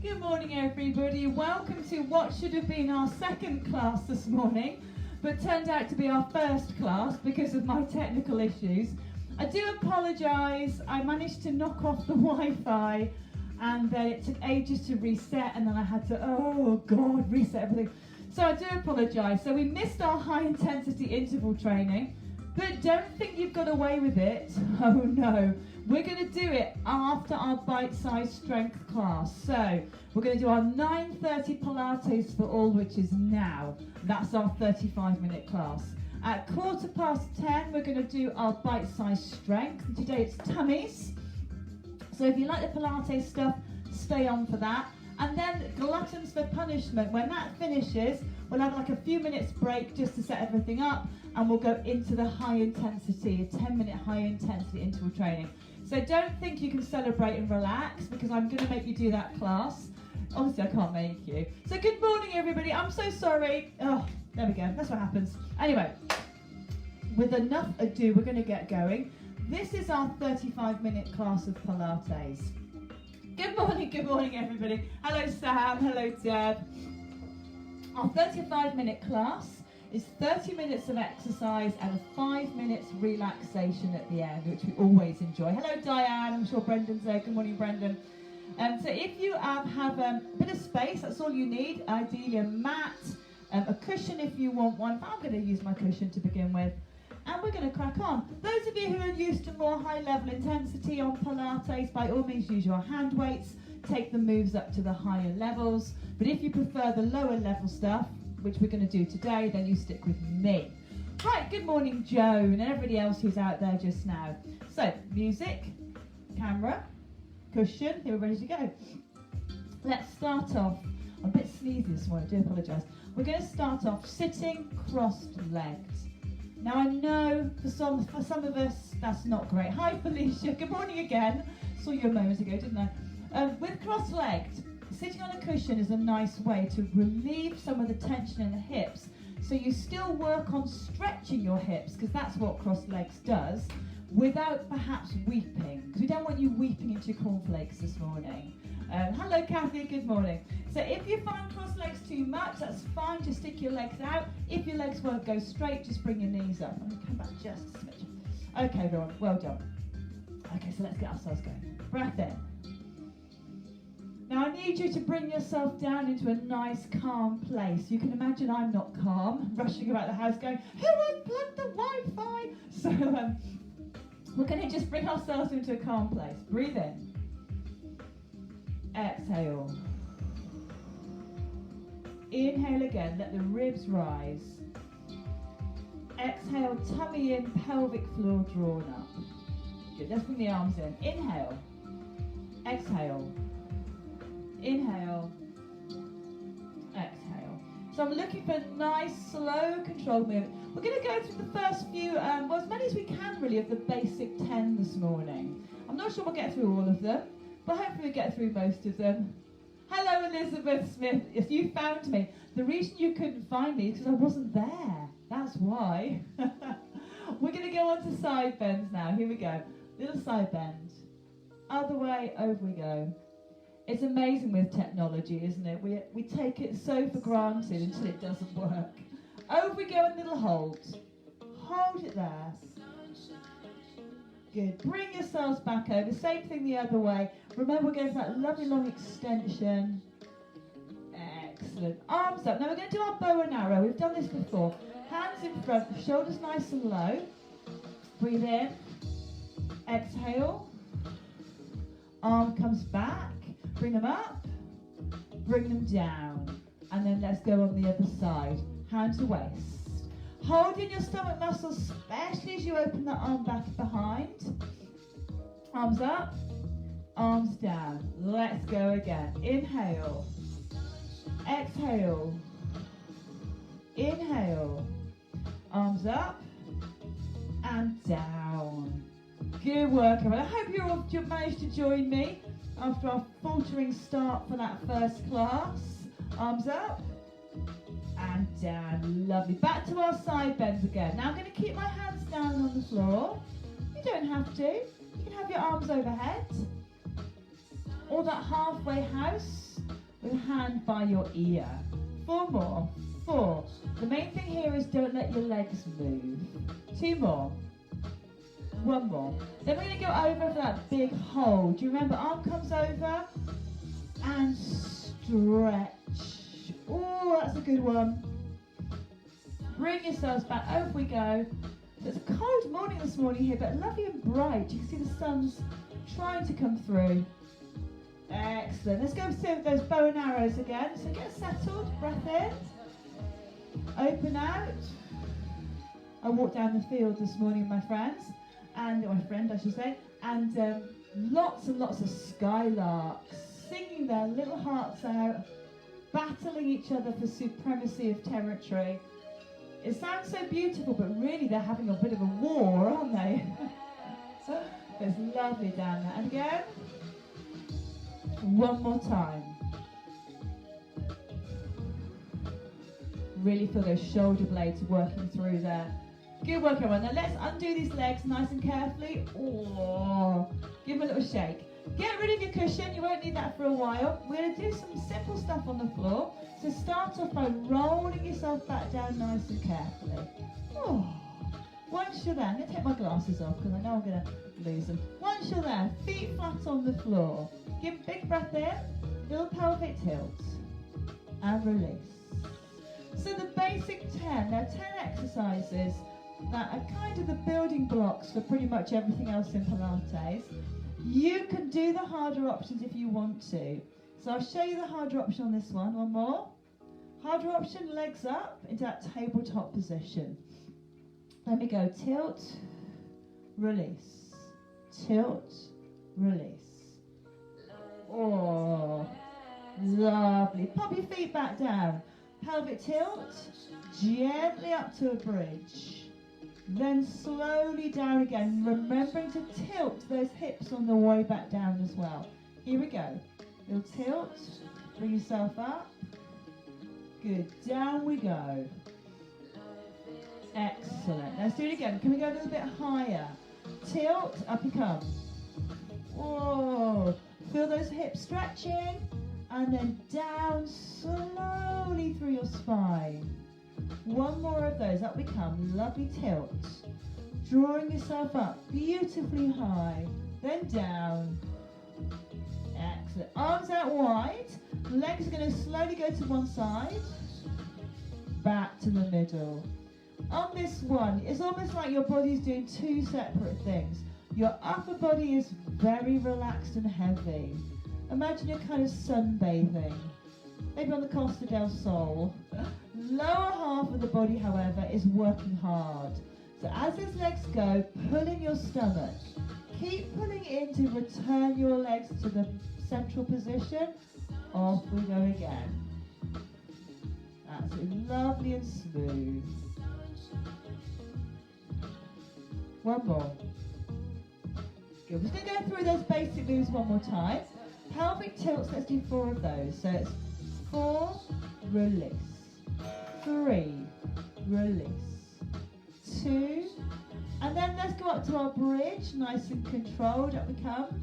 Good morning everybody, welcome to what should have been our second class this morning, but turned out to be our first class because of my technical issues. I do apologise, I managed to knock off the Wi-Fi and then it took ages to reset and then I had to, oh God, reset everything. So I do apologise. So we missed our high intensity interval training, but don't think you've got away with it. Oh no. We're going to do it after our bite-sized strength class. So we're going to do our 9:30 Pilates for all, which is now. That's our 35-minute class. At 10:15, we're going to do our bite-sized strength. And today it's tummies. So if you like the Pilates stuff, stay on for that. And then gluttons for punishment. When that finishes, we'll have like a few minutes break just to set everything up, and we'll go into the high intensity, a 10-minute high intensity interval training. So don't think you can celebrate and relax, because I'm going to make you do that class. Obviously I can't make you. So good morning everybody, I'm so sorry. Oh, there we go, that's what happens. Anyway, with enough ado, we're going to get going. This is our 35-minute class of Pilates. Good morning everybody. Hello Sam, hello Deb. Our 35-minute class is 30 minutes of exercise and 5 minutes relaxation at the end, which we always enjoy. Hello Diane, I'm sure Brendan's there. Good morning Brendan. So if you have a bit of space, that's all you need. Ideally a mat, a cushion if you want one. I'm going to use my cushion to begin with. And we're going to crack on. Those of you who are used to more high level intensity on Pilates, by all means use your hand weights, take the moves up to the higher levels. But if you prefer the lower level stuff, which we're going to do today, then you stick with me. Right, good morning Joan and everybody else who's out there just now. So, music, camera, cushion, here we're ready to go. Let's start off, I'm a bit sneezy this morning, I do apologise. We're going to start off sitting crossed-legged. Now I know for some of us that's not great. Hi Felicia, good morning again. Saw you a moment ago, didn't I? With cross-legged, sitting on a cushion is a nice way to relieve some of the tension in the hips. So you still work on stretching your hips, because that's what cross-legs does, without perhaps weeping. Because we don't want you weeping into your cornflakes this morning. Hello Kathy, good morning. So if you find cross legs too much, that's fine, just stick your legs out. If your legs won't go straight, just bring your knees up. I'm going to come back just a smidge. Okay everyone, well done. Okay, so let's get ourselves going. Breath in. Now I need you to bring yourself down into a nice calm place. You can imagine I'm not calm, rushing about the house going, who unplugged the Wi-Fi? So we're going to just bring ourselves into a calm place. Breathe in. Exhale. Inhale again, let the ribs rise. Exhale, tummy in, pelvic floor drawn up. Good, let's bring the arms in. Inhale. Exhale. Inhale. Exhale. So I'm looking for a nice, slow, controlled movement. We're going to go through the first few, well, as many as we can really, of the basic 10 this morning. I'm not sure we'll get through all of them, but hopefully we'll get through most of them. Hello Elizabeth Smith, if you found me. The reason you couldn't find me is because I wasn't there. That's why. We're going to go on to side bends now. Here we go. Little side bend. Other way, over we go. It's amazing with technology, isn't it? We take it so for granted until it doesn't work. Over we go, a little hold. Hold it there. Good. Bring yourselves back over. Same thing the other way. Remember, we're going for that lovely long extension. Excellent. Arms up. Now we're going to do our bow and arrow. We've done this before. Hands in front, shoulders nice and low. Breathe in. Exhale. Arm comes back. Bring them up. Bring them down. And then let's go on the other side. Hand to waist. Hold in your stomach muscles, especially as you open that arm back behind. Arms up, arms down. Let's go again. Inhale. Exhale. Inhale. Arms up and down. Good work, everyone. I hope you managed to join me after our faltering start for that first class. Arms up. And down, lovely. Back to our side bends again. Now I'm going to keep my hands down on the floor. You don't have to. You can have your arms overhead. Or that halfway house. with a hand by your ear. 4 more. 4. The main thing here is don't let your legs move. 2 more. 1 more. Then we're going to go over for that big hold. Do you remember? Arm comes over and stretch. Oh, that's a good one. Bring yourselves back. Over we go. So it's a cold morning this morning here, but lovely and bright. You can see the sun's trying to come through. Excellent. Let's go with those bow and arrows again. So get settled. Breath in. Open out. I walked down the field this morning with my friends, and my friend I should say, and lots and lots of skylarks singing their little hearts out, battling each other for supremacy of territory. It sounds so beautiful, but really they're having a bit of a war, aren't they? It's lovely down there. And again, 1 more time. Really feel those shoulder blades working through there. Good work, everyone. Now let's undo these legs nice and carefully. Oh, give them a little shake. Get rid of your cushion. You won't need that for a while. We're going to do some simple stuff on the floor. So start off by rolling yourself back down nice and carefully. Oh. Once you're there, I'm going to take my glasses off because I know I'm going to lose them. Once you're there, feet flat on the floor. Give a big breath in, little pelvic tilt, and release. So the basic 10, there are 10 exercises that are kind of the building blocks for pretty much everything else in Pilates. You can do the harder options if you want to. So I'll show you the harder option on this one. 1 more. Harder option, legs up into that tabletop position. Let me go. Tilt, release. Tilt, release. Oh, lovely. Pop your feet back down. Pelvic tilt, gently up to a bridge. Then slowly down again, remembering to tilt those hips on the way back down as well. Here we go. Little tilt, bring yourself up. Good, down we go. Excellent. Let's do it again. Can we go a little bit higher? Tilt, up you come. Whoa, feel those hips stretching. And then down slowly through your spine. 1 more of those, up we come, lovely tilt. Drawing yourself up beautifully high, then down. Excellent. Arms out wide, legs are going to slowly go to one side, back to the middle. On this one, it's almost like your body's doing 2 separate things. Your upper body is very relaxed and heavy. Imagine you're kind of sunbathing, maybe on the Costa del Sol. Lower half of the body, however, is working hard. So as those legs go, pull in your stomach. Keep pulling in to return your legs to the central position. Off we go again. That's lovely and smooth. 1 more. Good. We're just going to go through those basic moves 1 more time. Pelvic tilts, let's do 4 of those. So it's 4, release. 3, release. 2, and then let's go up to our bridge, nice and controlled. Up we come.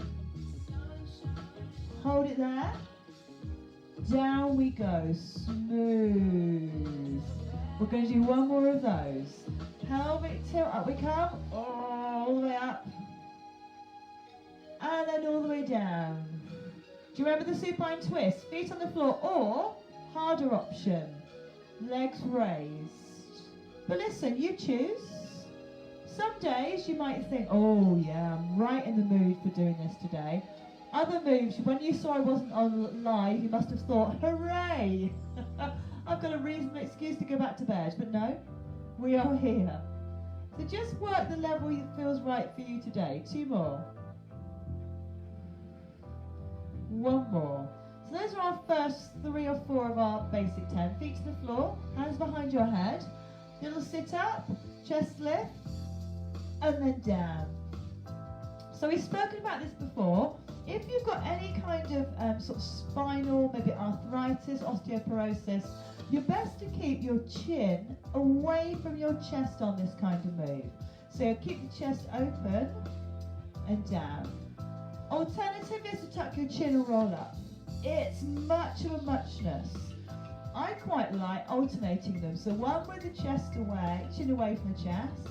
Hold it there. Down we go, smooth. We're going to do 1 more of those. Pelvic tilt, up we come. All the way up. And then all the way down. Do you remember the supine twist? Feet on the floor, or harder option, legs raised. But listen, you choose. Some days you might think, oh yeah, I'm right in the mood for doing this today. Other moves, when you saw I wasn't on live, you must have thought, hooray! I've got a reasonable excuse to go back to bed. But no, we are here. So just work the level that feels right for you today. 2 more. 1 more. So those are our first 3 or 4 of our basic 10. Feet to the floor, hands behind your head. Little sit up, chest lift, and then down. So we've spoken about this before. If you've got any kind of sort of spinal, maybe arthritis, osteoporosis, you're best to keep your chin away from your chest on this kind of move. So keep the chest open and down. Alternative is to tuck your chin and roll up. It's It's much of a muchness. I quite like alternating them. So one with the chest away, chin away from the chest,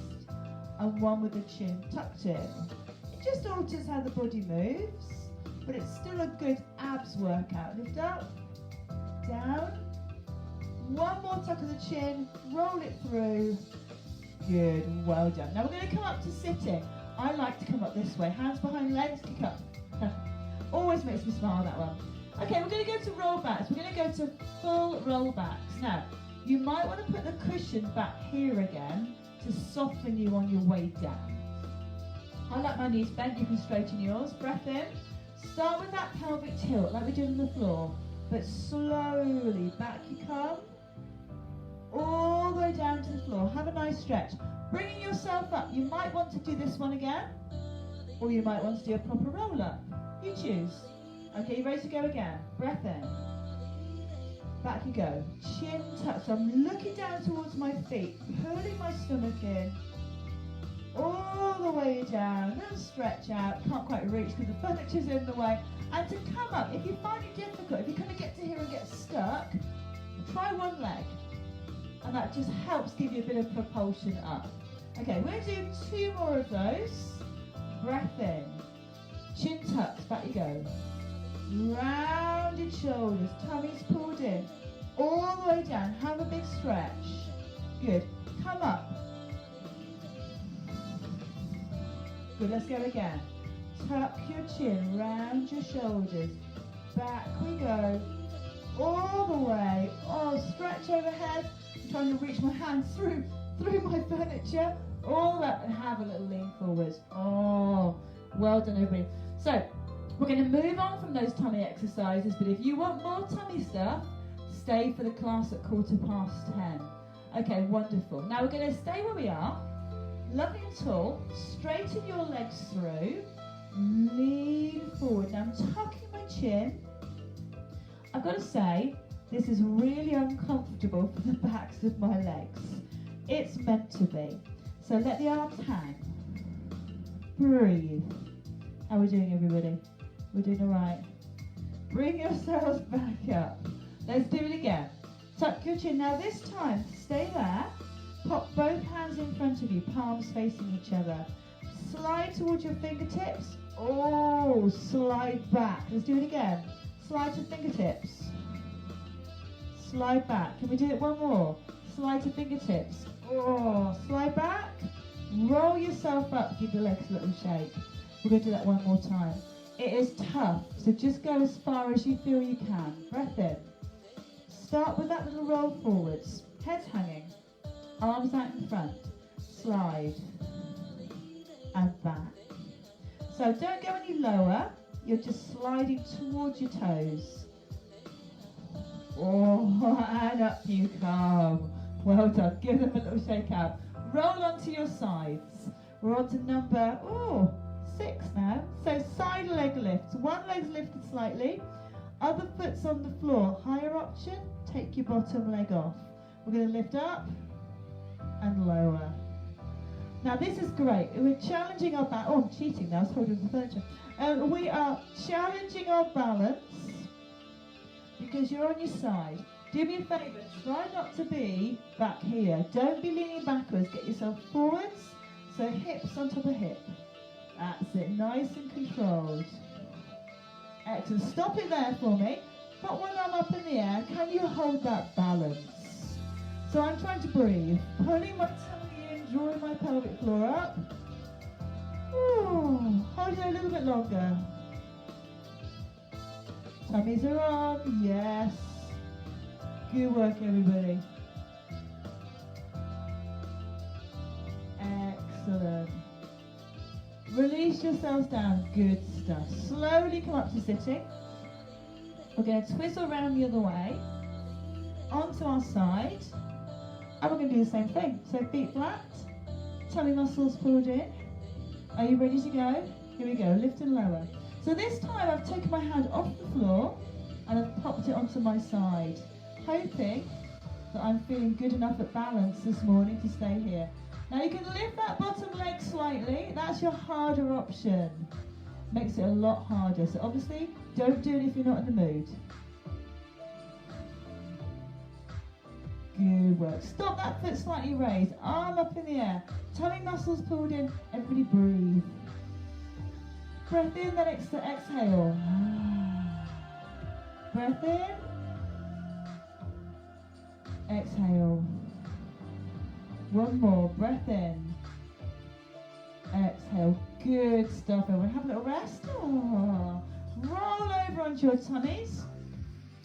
and one with the chin tucked in. It just alters how the body moves, but it's still a good abs workout. Lift up, down. One more tuck of the chin, roll it through. Good, well done. Now we're going to come up to sitting. I like to come up this way. Hands behind legs, kick up. Always makes me smile, that one. Okay, we're going to go to rollbacks. We're going to go to full rollbacks. Now, you might want to put the cushion back here again to soften you on your way down. I like my knees bent. You can straighten yours. Breath in. Start with that pelvic tilt like we did on the floor, but slowly back you come. All the way down to the floor. Have a nice stretch. Bringing yourself up. You might want to do this one again, or you might want to do a proper roll up. You choose. Okay, you ready to go again? Breath in. Back you go. Chin tuck. So I'm looking down towards my feet, pulling my stomach in. All the way down. Little stretch out. Can't quite reach because the furniture's in the way. And to come up, if you find it difficult, if you kind of get to here and get stuck, try one leg. And that just helps give you a bit of propulsion up. Okay, we're going to do 2 more of those. Breath in. Chin tucked, back you go. Rounded shoulders, tummy's pulled in. All the way down, have a big stretch. Good, come up. Good, let's go again. Tuck your chin, round your shoulders. Back we go. All the way. Oh, stretch overhead. I'm trying to reach my hands through my furniture. All that, and have a little lean forwards. Oh, well done everybody. So, we're going to move on from those tummy exercises, but if you want more tummy stuff, stay for the class at 10:15. Okay, wonderful. Now we're going to stay where we are, lovely and tall, straighten your legs through, lean forward. Now I'm tucking my chin. I've got to say, this is really uncomfortable for the backs of my legs. It's meant to be. So let the arms hang. Breathe. How are we doing, everybody? We're doing all right. Bring yourselves back up. Let's do it again. Tuck your chin. Now this time, stay there. Pop both hands in front of you, palms facing each other. Slide towards your fingertips. Oh, slide back. Let's do it again. Slide to fingertips. Slide back. Can we do it one more? Slide to fingertips. Oh, slide back. Roll yourself up. Give your legs a little shake. We're going to do that one more time. It is tough, so just go as far as you feel you can. Breath in. Start with that little roll forwards. Head hanging. Arms out in front. Slide. And back. So don't go any lower. You're just sliding towards your toes. Oh, and up you come. Well done. Give them a little shake out. Roll onto your sides. We're on to number 6 now. So side leg lifts. One leg's lifted slightly. Other foot's on the floor. Higher option, take your bottom leg off. We're going to lift up and lower. Now this is great. We're challenging our balance. Oh, I'm cheating now. I was holding the furniture. We are challenging our balance because you're on your side. Do me a favour. Try not to be back here. Don't be leaning backwards. Get yourself forwards. So hips on top of hip. That's it. Nice and controlled. Excellent. Stop it there for me. Put one arm up in the air. Can you hold that balance? So I'm trying to breathe. Pulling my tummy in, drawing my pelvic floor up. Ooh, hold it a little bit longer. Tummies are on. Yes. Good work, everybody. Excellent. Release yourselves down. Good stuff. Slowly come up to sitting. We're going to twizzle around the other way. Onto our side. And we're going to do the same thing. So feet flat. Tummy muscles pulled in. Are you ready to go? Here we go. Lift and lower. So this time I've taken my hand off the floor and I've popped it onto my side, hoping that I'm feeling good enough at balance this morning to stay here. Now you can lift that bottom leg slightly. That's your harder option. Makes it a lot harder. So obviously, don't do it if you're not in the mood. Good work. Stop that foot slightly raised. Arm up in the air. Tummy muscles pulled in. Everybody breathe. Breath in, then exhale. Breath in. Exhale. One more. Breath in. Exhale. Good stuff. Everyone have a little rest. Oh. Roll over onto your tummies.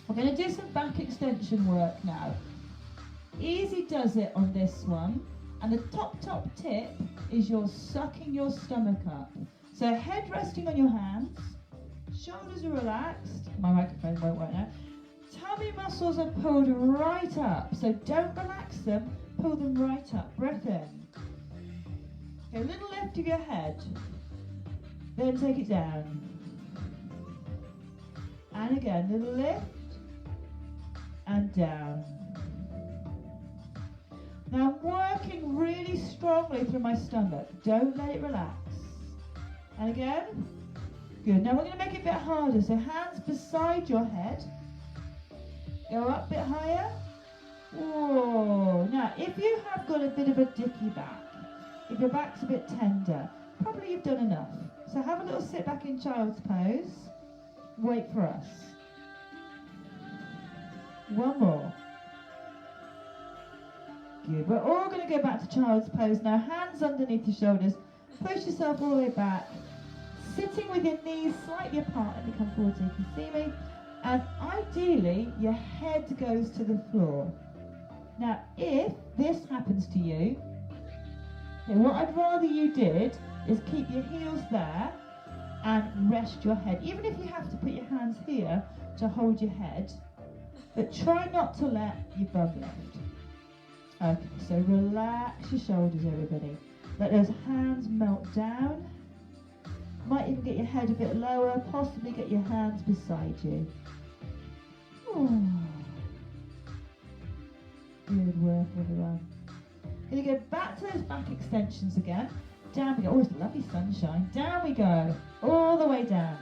We're going to do some back extension work now. Easy does it on this one. And the top tip is you're sucking your stomach up. So head resting on your hands. Shoulders are relaxed. My microphone won't work now. Tummy muscles are pulled right up. So don't relax them. Pull them right up. Breath in. Okay, a little lift of your head. Then take it down. And again, little lift. And down. Now I'm working really strongly through my stomach. Don't let it relax. And again. Good. Now we're going to make it a bit harder. So hands beside your head. Go up a bit higher. Whoa. Now if you have got a bit of a dicky back, if your back's a bit tender, probably you've done enough. So have a little sit back in child's pose. Wait for us. One more. Good. We're all going to go back to child's pose now. Hands underneath your shoulders. Push yourself all the way back. Sitting with your knees slightly apart. Let me come forward so you can see me. And ideally, your head goes to the floor. Now, if this happens to you, okay, what I'd rather you did is keep your heels there and rest your head. Even if you have to put your hands here to hold your head, but try not to let your bum lift. Okay, so relax your shoulders, everybody. Let those hands melt down. Might even get your head a bit lower, possibly get your hands beside you. Oh. Good work, everyone. Going to go back to those back extensions again. Down we go. Oh, it's lovely sunshine. Down we go. All the way down.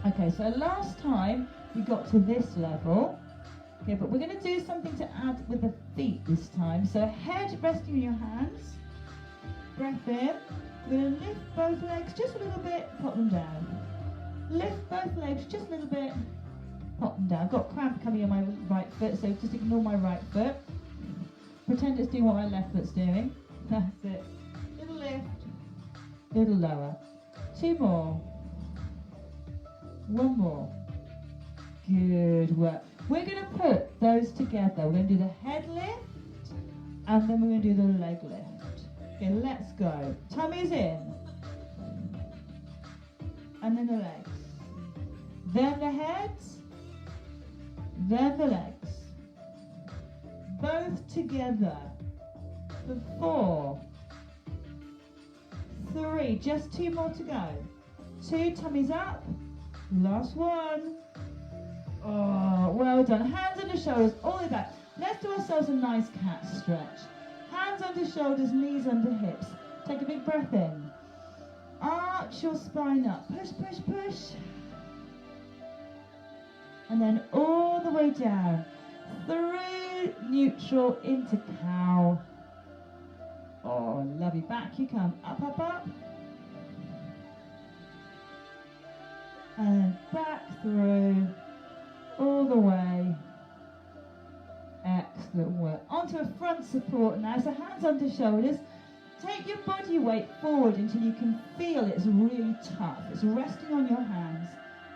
Okay, so last time we got to this level. Okay, but we're going to do something to add with the feet this time. So head resting in your hands. Breath in. We're going to lift both legs just a little bit, pop them down. Lift both legs just a little bit, pop them down. I've got cramp coming on my right foot, so just ignore my right foot. Pretend it's doing what my left foot's doing. That's it. Little lift, little lower. Two more. One more. Good work. We're going to put those together. We're going to do the head lift, and then we're going to do the leg lift. Okay, let's go. Tummy's in. And then the legs. Then the heads. Then the legs. Both together. For 4. 3. Just 2 more to go. 2, tummies up. Last one. Oh, well done. Hands under shoulders, all the way back. Let's do ourselves a nice cat stretch. Hands under shoulders, knees under hips. Take a big breath in. Arch your spine up. Push, push, push. And then all the way down. Through neutral into cow. Oh, lovely. Back you come. Up, up, up. And back through. All the way. Excellent work. Onto a front support now. So hands under shoulders. Take your body weight forward until you can feel it's really tough. It's resting on your hands.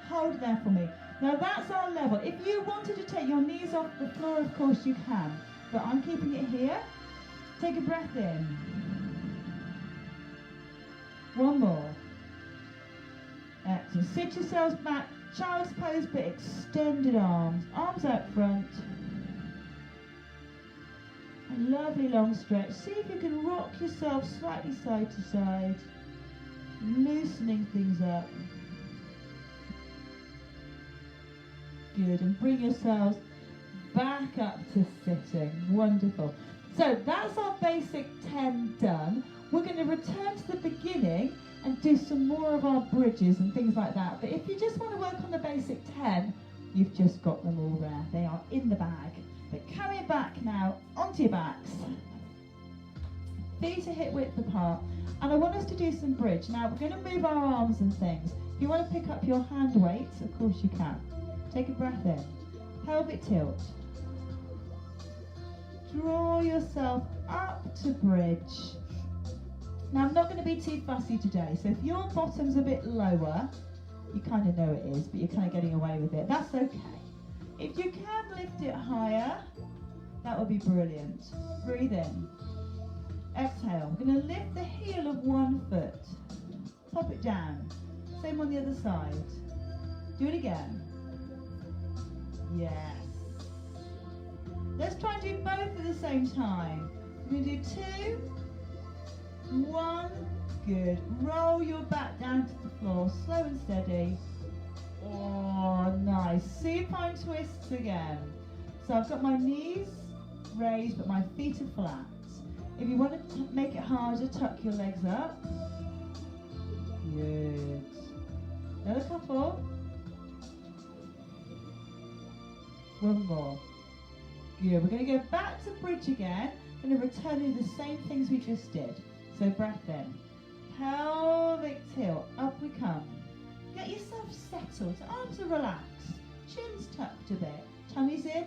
Hold there for me. Now that's our level. If you wanted to take your knees off the floor, of course you can. But I'm keeping it here. Take a breath in. One more. Excellent. Sit yourselves back. Child's pose, but extended arms. Arms out front. A lovely long stretch. See if you can rock yourself slightly side to side. Loosening things up. Good. And bring yourselves back up to sitting. Wonderful. So that's our basic 10 done. We're going to return to the beginning and do some more of our bridges and things like that. But if you just want to work on the basic 10, you've just got them all there. They are in the bag. But carry it back now onto your backs. Feet are hip width apart. And I want us to do some bridge. Now we're going to move our arms and things. If you want to pick up your hand weights, of course you can. Take a breath in. Pelvic tilt. Draw yourself up to bridge. Now I'm not going to be too fussy today, so if your bottom's a bit lower, you kind of know it is, but you're kind of getting away with it, that's okay. If you can lift it higher, that would be brilliant. Breathe in. Exhale. We're going to lift the heel of one foot. Pop it down. Same on the other side. Do it again. Yes. Let's try and do both at the same time. We're going to do 2, 1. Good. Roll your back down to the floor, slow and steady. Oh, nice. Supine twists again. So I've got my knees raised, but my feet are flat. If you want to make it harder, tuck your legs up. Good. Another couple. One more. Good. We're going to go back to bridge again. We're going to return to the same things we just did. So breath in. Pelvic tilt. Up we come. Get yourself settled. Arms are relaxed. Chin's tucked a bit. Tummy's in.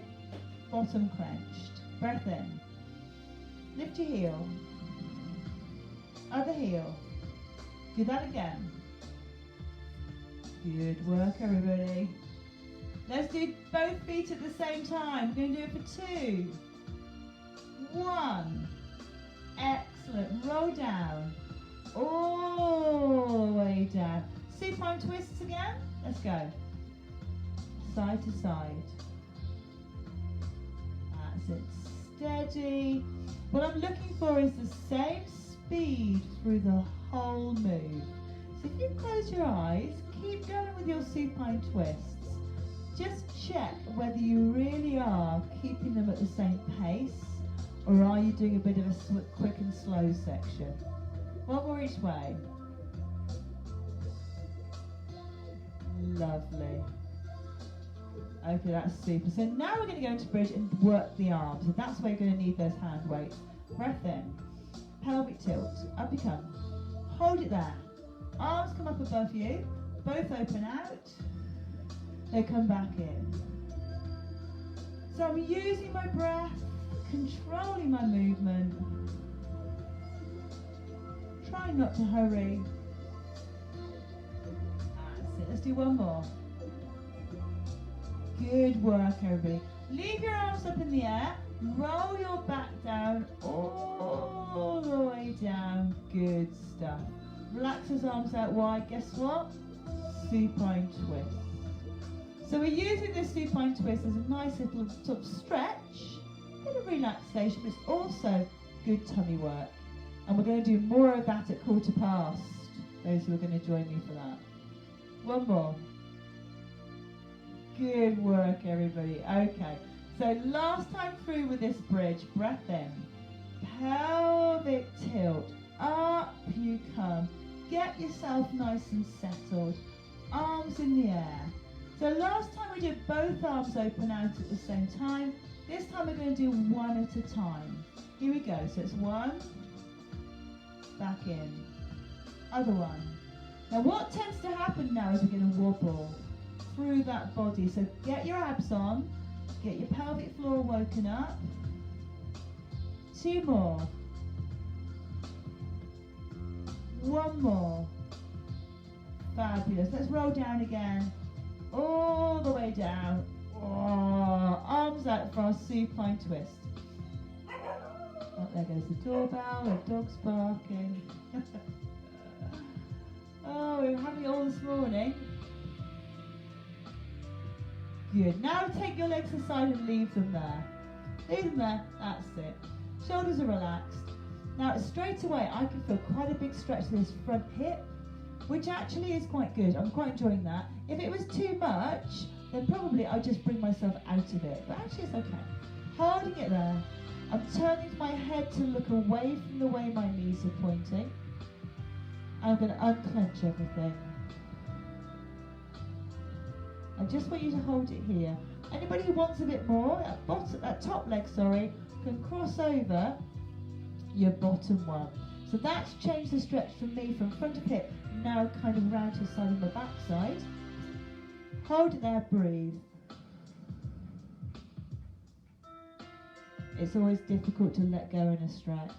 Bottom clenched. Breath in. Lift your heel. Other heel. Do that again. Good work, everybody. Let's do both feet at the same time. We're going to do it for 2, 1. Excellent. Roll down. All the way down. Supine twists again. Let's go. Side to side. That's it. Steady. What I'm looking for is the same speed through the whole move. So if you close your eyes, keep going with your supine twists. Just check whether you really are keeping them at the same pace, or are you doing a bit of a quick and slow section. One more each way. Lovely. Okay, that's super. So now we're going to go into bridge and work the arms. And that's where you're going to need those hand weights. Breath in. Pelvic tilt. Up you come. Hold it there. Arms come up above you. Both open out. They come back in. So I'm using my breath, controlling my movement. Try not to hurry. That's it. Let's do one more. Good work, everybody. Leave your arms up in the air. Roll your back down all the way down. Good stuff. Relax those arms out wide. Guess what? Supine twist. So we're using this supine twist as a nice little sort of stretch, bit of relaxation, but it's also good tummy work. And we're going to do more of that at 1:15. Those who are going to join me for that. One more. Good work, everybody. Okay, so last time through with this bridge, breath in. Pelvic tilt. Up you come. Get yourself nice and settled. Arms in the air. So last time we did both arms open out at the same time. This time we're going to do one at a time. Here we go. So it's one. Back in. Other one. Now what tends to happen now is we're going to wobble through that body. So get your abs on. Get your pelvic floor woken up. 2 more. 1 more. Fabulous. Let's roll down again. All the way down. Oh, arms out for our supine twist. Oh, there goes the doorbell. The dog's barking. Oh, we're having it all this morning. Good. Now take your legs aside and leave them there. Leave them there. That's it. Shoulders are relaxed. Now straight away I can feel quite a big stretch to this front hip, which actually is quite good. I'm quite enjoying that. If it was too much, then probably I'd just bring myself out of it. But actually it's okay. Holding it there. I'm turning my head to look away from the way my knees are pointing. I'm going to unclench everything. I just want you to hold it here. Anybody who wants a bit more, that top leg, can cross over your bottom one. So that's changed the stretch from me from front of hip, now kind of round to the side of my backside. Hold it there, breathe. It's always difficult to let go in a stretch.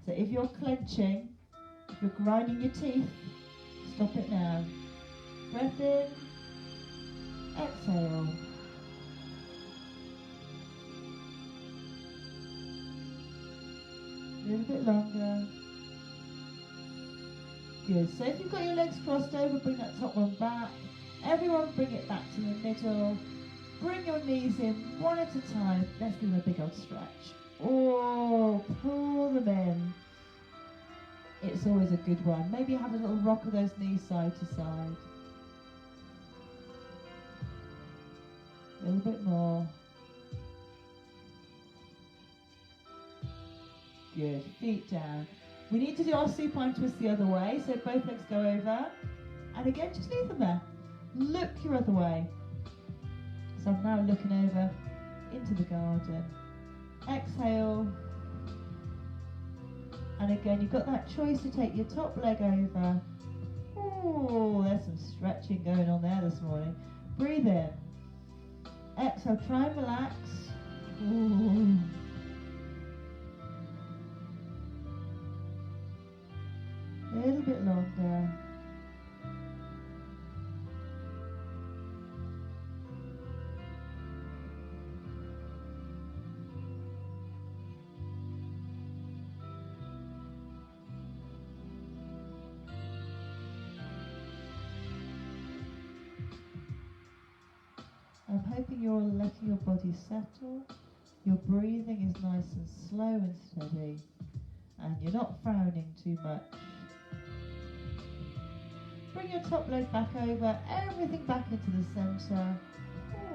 So if you're clenching, if you're grinding your teeth, stop it now. Breath in, exhale. A little bit longer. Good. So if you've got your legs crossed over, bring that top one back. Everyone bring it back to the middle. Bring your knees in one at a time. Let's give them a big old stretch. Oh, pull them in. It's always a good one. Maybe have a little rock of those knees side to side. A little bit more. Good. Feet down. We need to do our supine twist the other way, so both legs go over. And again, just leave them there. Look your other way. So I'm now looking over into the garden. Exhale. And again, you've got that choice to take your top leg over. Oh, there's some stretching going on there this morning. Breathe in. Exhale, try and relax. Ooh. A little bit longer. I'm hoping you're letting your body settle. Your breathing is nice and slow and steady. And you're not frowning too much. Bring your top leg back over, everything back into the centre.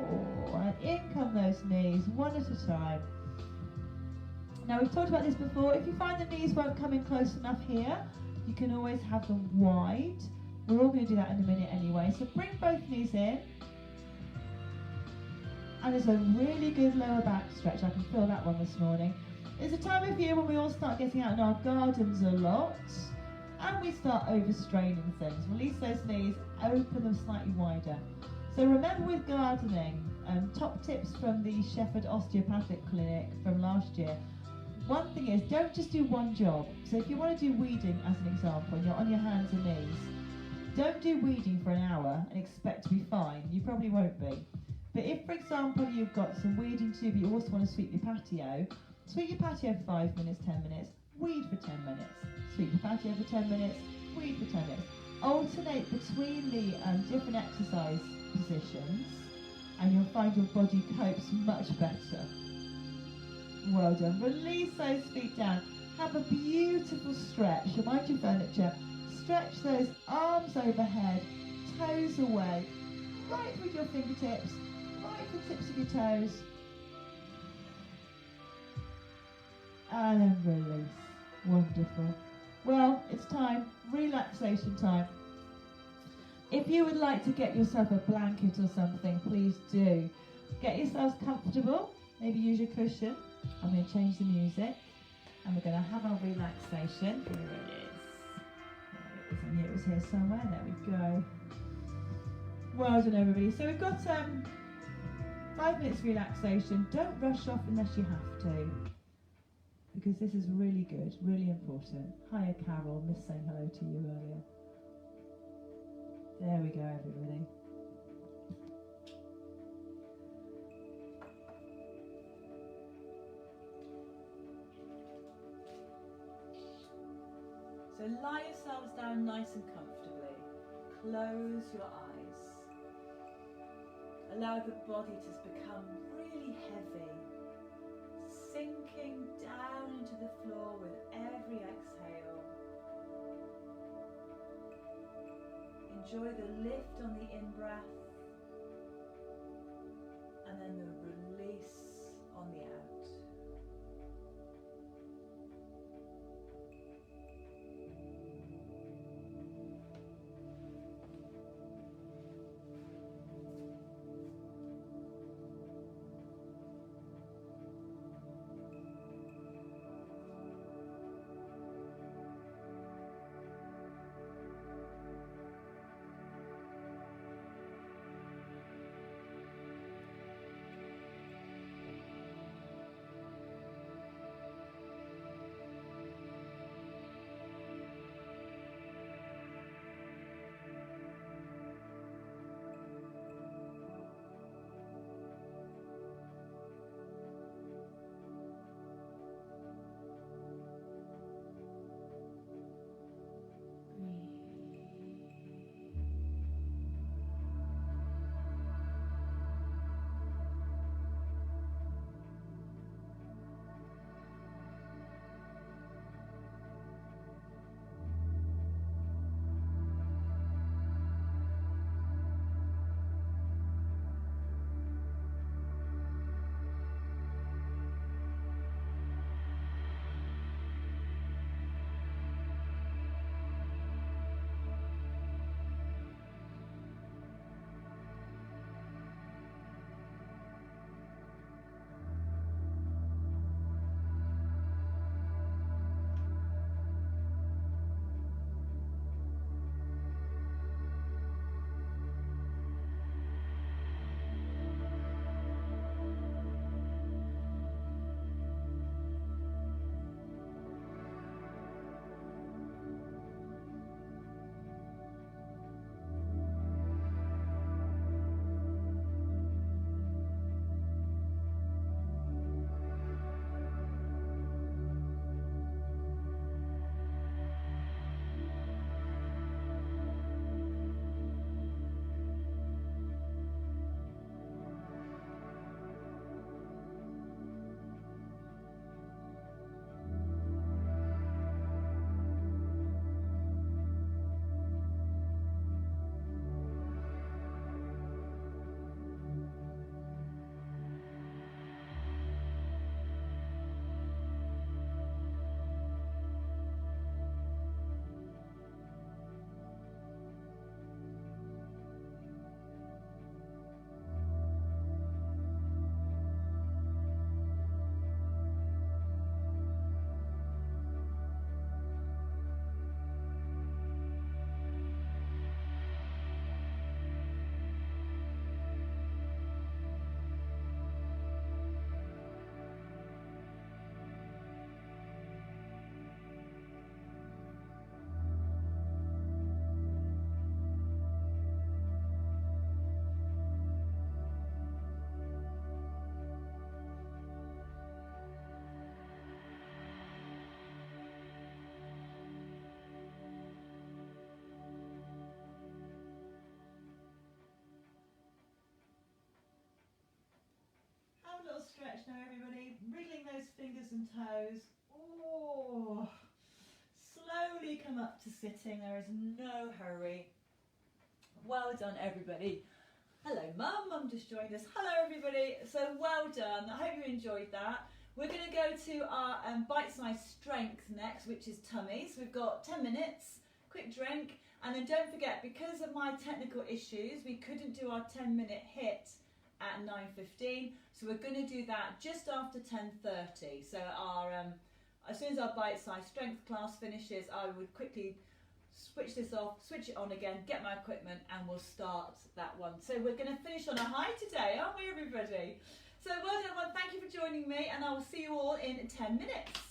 Oh, and in come those knees, one at a time. Now we've talked about this before. If you find the knees won't come in close enough here, you can always have them wide. We're all going to do that in a minute anyway. So bring both knees in. And there's a really good lower back stretch. I can feel that one this morning. It's a time of year when we all start getting out in our gardens a lot. And we start overstraining things. Release those knees, open them slightly wider. So remember with gardening, top tips from the Shepherd Osteopathic Clinic from last year. One thing is, don't just do one job. So if you want to do weeding as an example, and you're on your hands and knees, don't do weeding for an hour and expect to be fine. You probably won't be. But if, for example, you've got some weeding to do, but you also want to sweep your patio, sweep your patio for 5 minutes, 10 minutes, weed for 10 minutes. Sweep your patio for 10 minutes, weed for 10 minutes. Alternate between the different exercise positions and you'll find your body copes much better. Well done. Release those feet down. Have a beautiful stretch. Mind your furniture. Stretch those arms overhead, toes away, right with your fingertips, right the tips of your toes. And then release. Wonderful. Well, it's time, relaxation time. If you would like to get yourself a blanket or something, please do. Get yourselves comfortable, maybe use your cushion. I'm going to change the music and we're going to have our relaxation. Here it is. I knew it was here somewhere, there we go. Well done everybody. So we've got 5 minutes relaxation. Don't rush off unless you have to, because this is really good, really important. Hiya Carol, miss saying hello to you earlier. There we go everybody. So lie yourselves down nice and comfortably. Close your eyes. Allow the body to become really heavy, sinking down into the floor with every exhale. Enjoy the lift on the in-breath and then the release on the out. stretch now, everybody. Wriggling those fingers and toes. Oh, slowly come up to sitting. There is no hurry. Well done, everybody. Hello, Mum. Mum just joined us. Hello, everybody. So well done. I hope you enjoyed that. We're going to go to our bite-sized strength next, which is tummies. We've got 10 minutes, quick drink, and then don't forget, because of my technical issues, we couldn't do our 10-minute hit at 9:15, so we're going to do that just after 10:30. So our as soon as our bite-sized strength class finishes, I would quickly switch this off, switch it on again, get my equipment, and we'll start that one. So we're going to finish on a high today, aren't we, everybody? So well done, everyone. Thank you for joining me, and I will see you all in 10 minutes.